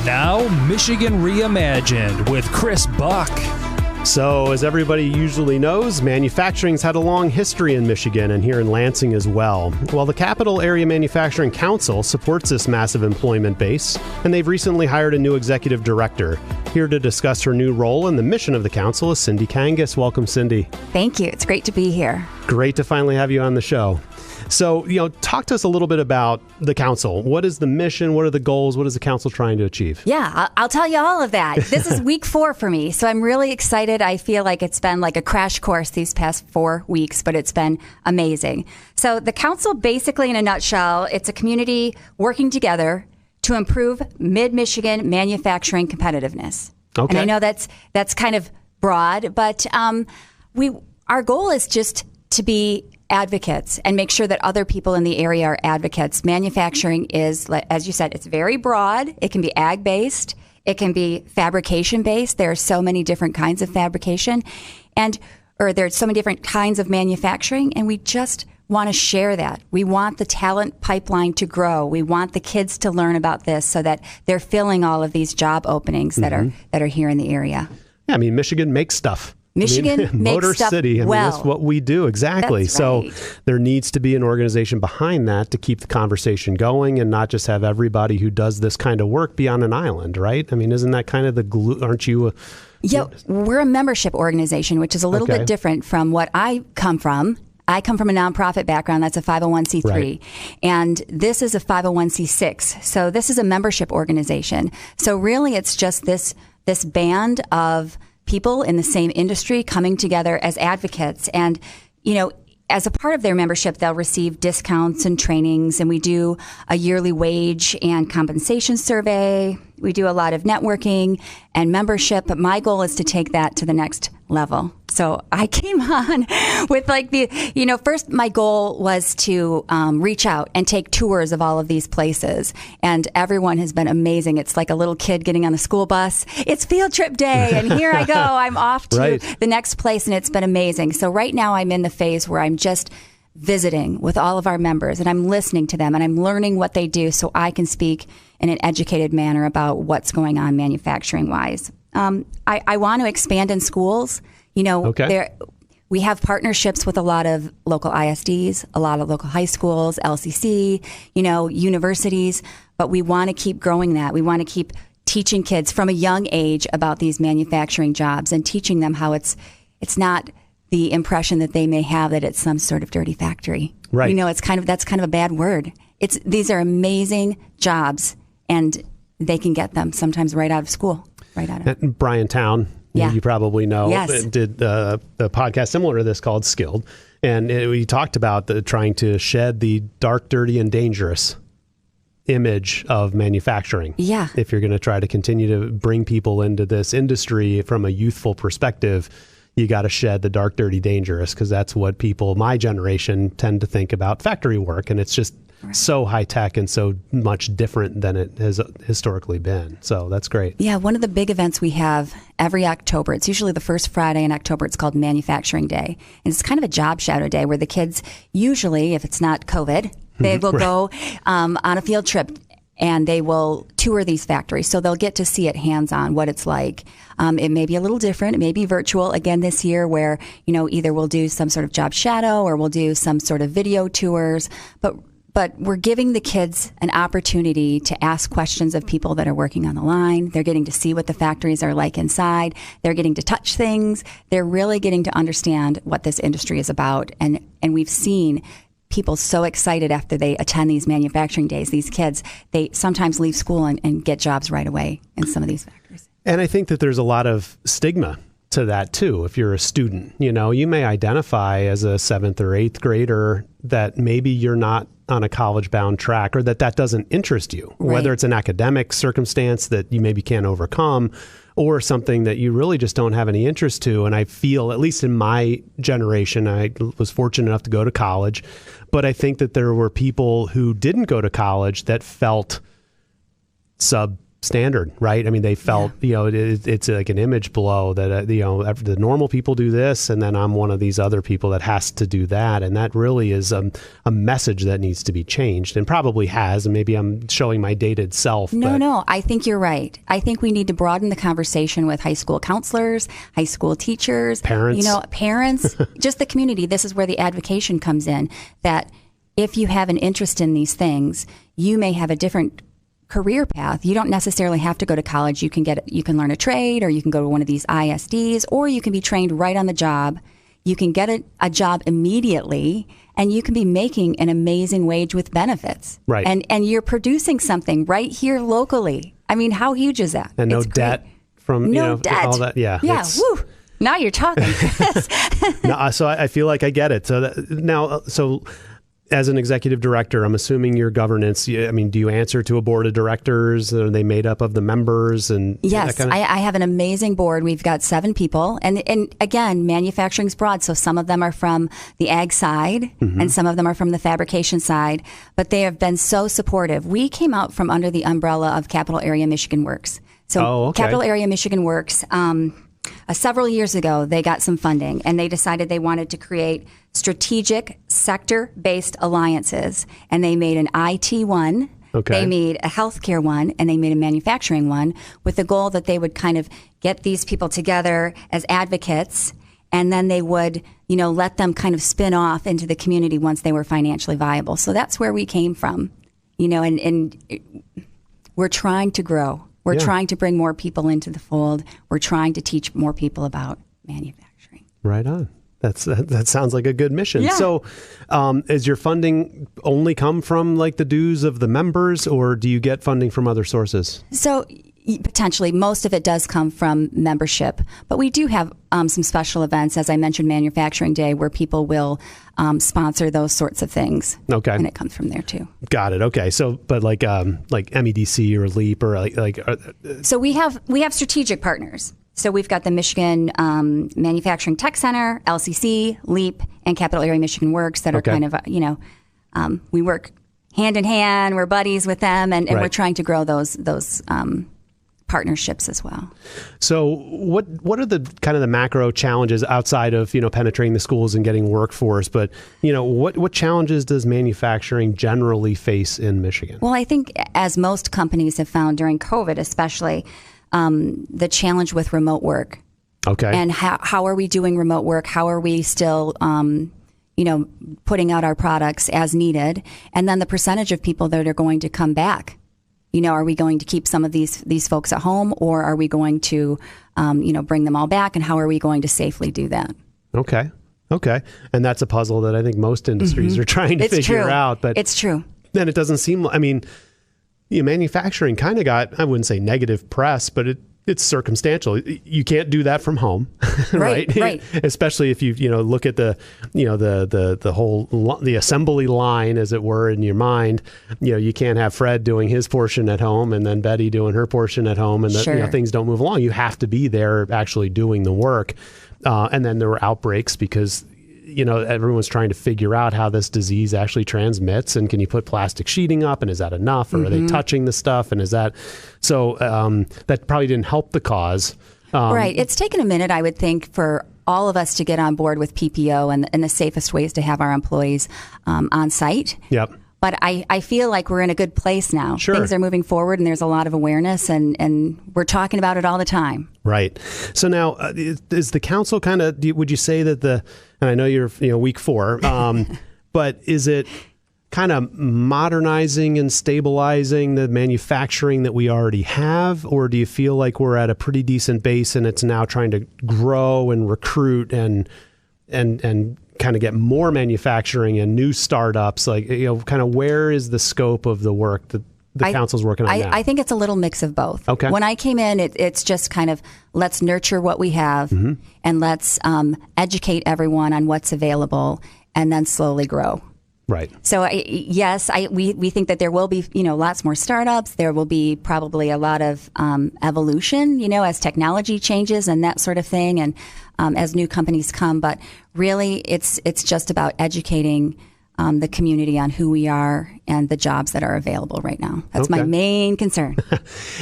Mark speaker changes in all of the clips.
Speaker 1: And now, Michigan Reimagined with Chris Buck.
Speaker 2: So, as everybody usually knows, manufacturing's had a long history in Michigan and here in Lansing as well. Well, the Capital Area Manufacturing Council supports this massive employment base, and they've recently hired a new executive director. Here to discuss her new role and the mission of the council is Cindy Kangas. Welcome, Cindy.
Speaker 3: Thank you. It's great to be here.
Speaker 2: Great to finally have you on the show. So, talk to us a little bit about the council. What is the mission? What are the goals? What is the council trying to achieve?
Speaker 3: Yeah, I'll tell you all of that. This is week 4 for me, so I'm really excited. I feel like it's been like a crash course these past 4 weeks, but it's been amazing. So the council, basically in a nutshell, it's a community working together to improve mid-Michigan manufacturing competitiveness.
Speaker 2: Okay.
Speaker 3: And I know that's kind of broad, but our goal is just to be advocates and make sure that other people in the area are advocates. Manufacturing is, as you said, it's very broad. It can be ag-based. It can be fabrication-based. There are so many different kinds of fabrication, or there's so many different kinds of manufacturing, and we just want to share that. We want the talent pipeline to grow. We want the kids to learn about this so that they're filling all of these job openings that are here in the area.
Speaker 2: Yeah, I mean, Michigan makes stuff.
Speaker 3: Michigan makes
Speaker 2: Motor
Speaker 3: stuff
Speaker 2: City. That's what we do. Exactly.
Speaker 3: That's right.
Speaker 2: So there needs to be an organization behind that to keep the conversation going and not just have everybody who does this kind of work be on an island, right? I mean, isn't that kind of the glue? Aren't you?
Speaker 3: Yeah, we're a membership organization, which is a little bit different from what I come from. I come from a nonprofit background. That's a 501c3.
Speaker 2: Right.
Speaker 3: And this is a 501c6. So this is a membership organization. So really it's just this band of people in the same industry coming together as advocates. And, as a part of their membership, they'll receive discounts and trainings. And we do a yearly wage and compensation survey. We do a lot of networking and membership. But my goal is to take that to the next level. So I came on with first my goal was to reach out and take tours of all of these places. And everyone has been amazing. It's like a little kid getting on a school bus. It's field trip day. And here I go. I'm off to the next place. And it's been amazing. So right now I'm in the phase where I'm just visiting with all of our members and I'm listening to them and I'm learning what they do so I can speak in an educated manner about what's going on manufacturing wise. I want to expand in schools. We have partnerships with a lot of local ISDs, a lot of local high schools, LCC, universities, but we want to keep growing that. We want to keep teaching kids from a young age about these manufacturing jobs and teaching them how it's not the impression that they may have that it's some sort of dirty factory.
Speaker 2: Right.
Speaker 3: That's kind of a bad word. These are amazing jobs and they can get them sometimes right out of school.
Speaker 2: Brian Town, you probably know, did a podcast similar to this called Skilled. And we talked about trying to shed the dark, dirty, and dangerous image of manufacturing.
Speaker 3: Yeah.
Speaker 2: If you're going to try to continue to bring people into this industry from a youthful perspective, you got to shed the dark, dirty, dangerous, because that's what people, my generation, tend to think about factory work. And it's just so high tech and so much different than it has historically been. So that's great.
Speaker 3: Yeah, one of the big events we have every October, it's usually the first Friday in October, it's called Manufacturing Day. And it's kind of a job shadow day where the kids usually, if it's not COVID, they will go on a field trip and they will tour these factories. So they'll get to see it hands-on, what it's like. It may be a little different. It may be virtual again this year where, either we'll do some sort of job shadow or we'll do some sort of video tours. But we're giving the kids an opportunity to ask questions of people that are working on the line. They're getting to see what the factories are like inside. They're getting to touch things. They're really getting to understand what this industry is about. And we've seen people so excited after they attend these manufacturing days. These kids, they sometimes leave school and get jobs right away in some of these factories.
Speaker 2: And I think that there's a lot of stigma to that too. If you're a student, you may identify as a 7th or 8th grader that maybe you're not on a college-bound track or that doesn't interest you, whether it's an academic circumstance that you maybe can't overcome or something that you really just don't have any interest to. And I feel, at least in my generation, I was fortunate enough to go to college, but I think that there were people who didn't go to college that felt standard, right? I mean, they felt, it's like an image blow that, the normal people do this, and then I'm one of these other people that has to do that. And that really is a message that needs to be changed, and probably has. And maybe I'm showing my dated self.
Speaker 3: No, I think you're right. I think we need to broaden the conversation with high school counselors, high school teachers, parents, just the community. This is where the advocation comes in, that if you have an interest in these things, you may have a different career path. You don't necessarily have to go to college. You can learn a trade, or you can go to one of these ISDs, or you can be trained right on the job. You can get a job immediately, and you can be making an amazing wage with benefits.
Speaker 2: Right.
Speaker 3: And you're producing something right here locally. I mean, how huge is that?
Speaker 2: And no debt from,
Speaker 3: debt.
Speaker 2: all that. Yeah.
Speaker 3: Yeah. Woo. Now you're talking.
Speaker 2: No, so I feel like I get it. So as an executive director, I'm assuming your governance, do you answer to a board of directors? Are they made up of the members? And
Speaker 3: yes, I have an amazing board. We've got 7 people. And again, manufacturing's broad. So some of them are from the ag side, and some of them are from the fabrication side. But they have been so supportive. We came out from under the umbrella of Capital Area Michigan Works. So Capital Area Michigan Works, several years ago, they got some funding, and they decided they wanted to create strategic sector-based alliances. And they made an IT one, they made a healthcare one, and they made a manufacturing one, with the goal that they would kind of get these people together as advocates, and then they would, let them kind of spin off into the community once they were financially viable. So that's where we came from, and we're trying to grow. We're trying to bring more people into the fold. We're trying to teach more people about manufacturing.
Speaker 2: Right on. That sounds like a good mission.
Speaker 3: Yeah.
Speaker 2: So is your funding only come from like the dues of the members, or do you get funding from other sources?
Speaker 3: So potentially, most of it does come from membership. But we do have some special events, as I mentioned, Manufacturing Day, where people will sponsor those sorts of things. Okay. And it comes from there too.
Speaker 2: Got it. Okay. So, but like MEDC or LEAP or
Speaker 3: So we have strategic partners. So we've got the Michigan Manufacturing Tech Center, LCC, LEAP, and Capital Area Michigan Works that are kind of, we work hand in hand. We're buddies with them, and we're trying to grow those partnerships as well.
Speaker 2: So what are the kind of the macro challenges outside of, penetrating the schools and getting workforce? But, what challenges does manufacturing generally face in Michigan? Well,
Speaker 3: I think as most companies have found during COVID, especially, the challenge with remote work.
Speaker 2: Okay.
Speaker 3: And how are we doing remote work? How are we still, putting out our products as needed? And then the percentage of people that are going to come back. Are we going to keep some of these folks at home, or are we going to, bring them all back? And how are we going to safely do that?
Speaker 2: Okay. And that's a puzzle that I think most industries are trying to figure out. But
Speaker 3: it's true.
Speaker 2: Then it doesn't seem, manufacturing kind of got, I wouldn't say negative press, but it's circumstantial. You can't do that from home, right?
Speaker 3: Right.
Speaker 2: Especially if you look at the the assembly line, as it were, in your mind. You can't have Fred doing his portion at home and then Betty doing her portion at home, and things don't move along. You have to be there actually doing the work. And then there were outbreaks because everyone's trying to figure out how this disease actually transmits, and can you put plastic sheeting up, and is that enough, or are they touching the stuff, and is that so? That probably didn't help the cause.
Speaker 3: Right. It's taken a minute, I would think, for all of us to get on board with PPO and the safest ways to have our employees on site.
Speaker 2: Yep.
Speaker 3: But I feel like we're in a good place now.
Speaker 2: Sure.
Speaker 3: Things are moving forward, and there's a lot of awareness, and we're talking about it all the time.
Speaker 2: Right. So now, is the council kind of, would you say that and I know you're week 4, but is it kind of modernizing and stabilizing the manufacturing that we already have, or do you feel like we're at a pretty decent base and it's now trying to grow and recruit and kind of get more manufacturing and new startups? Like, kind of where is the scope of the work that the council's working on now?
Speaker 3: I think it's a little mix of both.
Speaker 2: Okay.
Speaker 3: When I came in, it's just kind of, let's nurture what we have, and let's educate everyone on what's available, and then slowly grow.
Speaker 2: Right.
Speaker 3: So we think that there will be, lots more startups. There will be probably a lot of evolution, as technology changes and that sort of thing, and as new companies come. But really, it's just about educating the community on who we are and the jobs that are available right now. That's my main concern.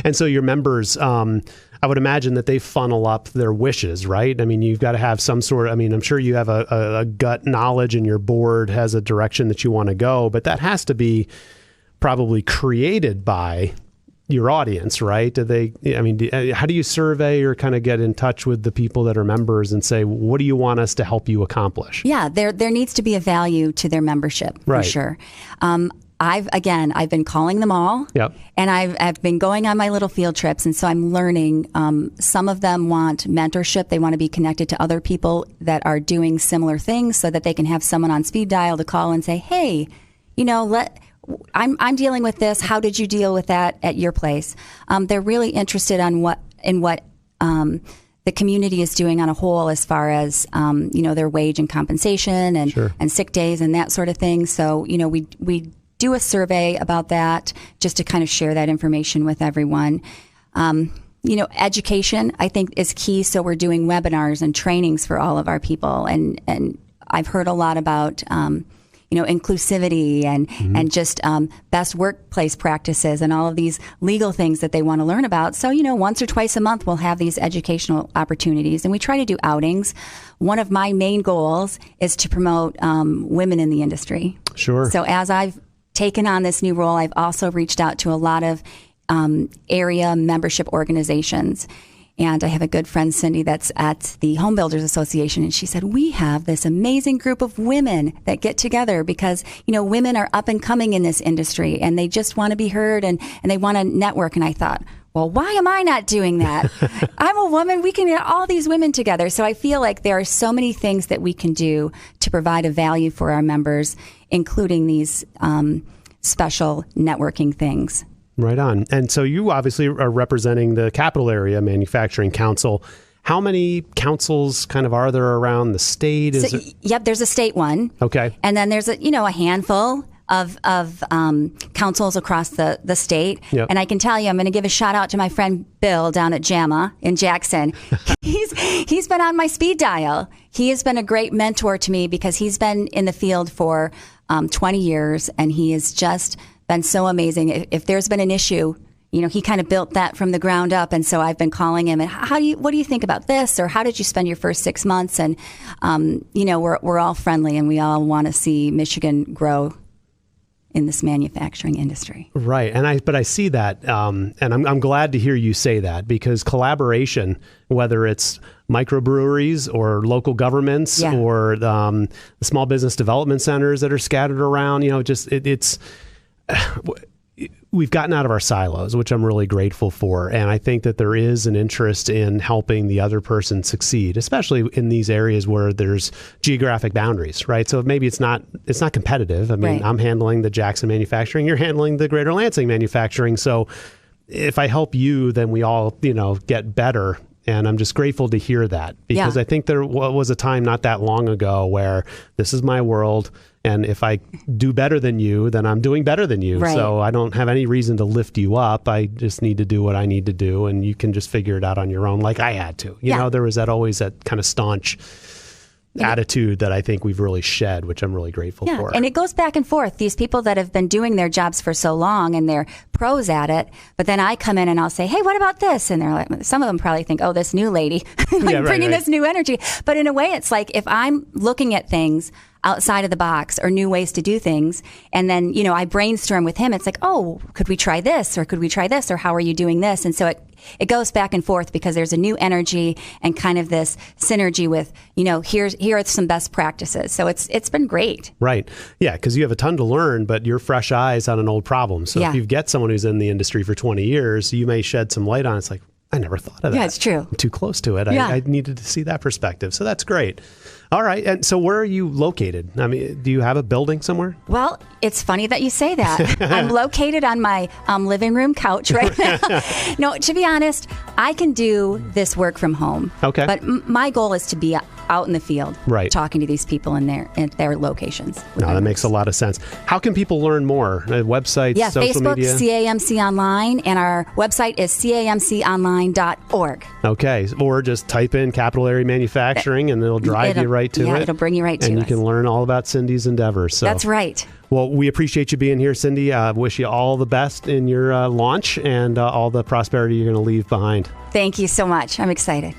Speaker 2: And so your members, I would imagine that they funnel up their wishes, right? I mean, you've got to have some sort of, I mean, I'm sure you have a gut knowledge and your board has a direction that you want to go, but that has to be probably created by your audience, right? How do you survey or kind of get in touch with the people that are members and say, what do you want us to help you accomplish?
Speaker 3: Yeah, there needs to be a value to their membership, for sure. I've been calling them all, and I've been going on my little field trips, and so I'm learning. Some of them want mentorship; they want to be connected to other people that are doing similar things, so that they can have someone on speed dial to call and say, "Hey, I'm dealing with this. How did you deal with that at your place?" They're really interested in what the community is doing on a whole, as far as their wage and compensation and sick days and that sort of thing. So we do a survey about that just to kind of share that information with everyone. Education, I think, is key. So we're doing webinars and trainings for all of our people. And I've heard a lot about, inclusivity and just best workplace practices and all of these legal things that they want to learn about. So, once or twice a month, we'll have these educational opportunities. And we try to do outings. One of my main goals is to promote women in the industry.
Speaker 2: Sure.
Speaker 3: So as I've taken on this new role, I've also reached out to a lot of area membership organizations. And I have a good friend, Cindy, that's at the Home Builders Association. And she said, we have this amazing group of women that get together because, women are up and coming in this industry and they just want to be heard and they want to network. And I thought, well, why am I not doing that? I'm a woman. We can get all these women together. So I feel like there are so many things that we can do to provide a value for our members, including these special networking things.
Speaker 2: Right on. And so you obviously are representing the Capital Area Manufacturing Council. How many councils kind of are there around the state?
Speaker 3: Yep, there's a state one.
Speaker 2: Okay.
Speaker 3: And then there's a handful of councils across the state.
Speaker 2: Yep.
Speaker 3: And I can tell you, I'm going to give a shout out to my friend Bill down at JAMA in Jackson. He's been on my speed dial. He has been a great mentor to me because he's been in the field for 20 years, and he has just been so amazing. If there's been an issue, he kind of built that from the ground up. And so I've been calling him and what do you think about this? Or how did you spend your first 6 months? And, we're all friendly and we all want to see Michigan grow in this manufacturing industry.
Speaker 2: Right. But I see that. And I'm glad to hear you say that, because collaboration, whether it's microbreweries or local governments or the small business development centers that are scattered around, we've gotten out of our silos, which I'm really grateful for. And I think that there is an interest in helping the other person succeed, especially in these areas where there's geographic boundaries, right? So maybe it's not competitive. I mean, I'm handling the Jackson manufacturing, you're handling the greater Lansing manufacturing. So if I help you, then we all, get better. And I'm just grateful to hear that, because I think there was a time not that long ago where this is my world. And if I do better than you, then I'm doing better than you. Right. So I don't have any reason to lift you up. I just need to do what I need to do. And you can just figure it out on your own, like I had to. There was always that kind of staunch attitude that I think we've really shed, which I'm really grateful for.
Speaker 3: And it goes back and forth. These people that have been doing their jobs for so long and they're pros at it, but then I come in and I'll say, hey, what about this? And they're like, some of them probably think, oh, this new lady bringing this new energy. But in a way, it's like if I'm looking at things outside of the box or new ways to do things, and then, I brainstorm with him, it's like, oh, could we try this? Or could we try this? Or how are you doing this? And so it goes back and forth because there's a new energy and kind of this synergy with, here are some best practices. So it's been great.
Speaker 2: Right. Yeah. Because you have a ton to learn, but you're fresh eyes on an old problem. So if you get someone who's in the industry for 20 years, you may shed some light on it. It's like, I never thought of that.
Speaker 3: Yeah, it's true.
Speaker 2: I'm too close to it. I needed to see that perspective. So that's great. All right. And so where are you located? I mean, do you have a building somewhere?
Speaker 3: Well, it's funny that you say that. I'm located on my living room couch right now. No, to be honest, I can do this work from home.
Speaker 2: Okay.
Speaker 3: But my goal is to be out in the field,
Speaker 2: right,
Speaker 3: talking to these people in their locations.
Speaker 2: No, that makes a lot of sense. How can people learn more? Websites, social
Speaker 3: Facebook,
Speaker 2: media?
Speaker 3: CAMC Online, and our website is camconline.org.
Speaker 2: Okay, or just type in capital area manufacturing and it'll drive you right to it.
Speaker 3: Yeah, it'll bring you right to it.
Speaker 2: And you can learn all about Cindy's endeavors. So.
Speaker 3: That's right.
Speaker 2: Well, we appreciate you being here, Cindy. Wish you all the best in your launch and all the prosperity you're going to leave behind.
Speaker 3: Thank you so much. I'm excited.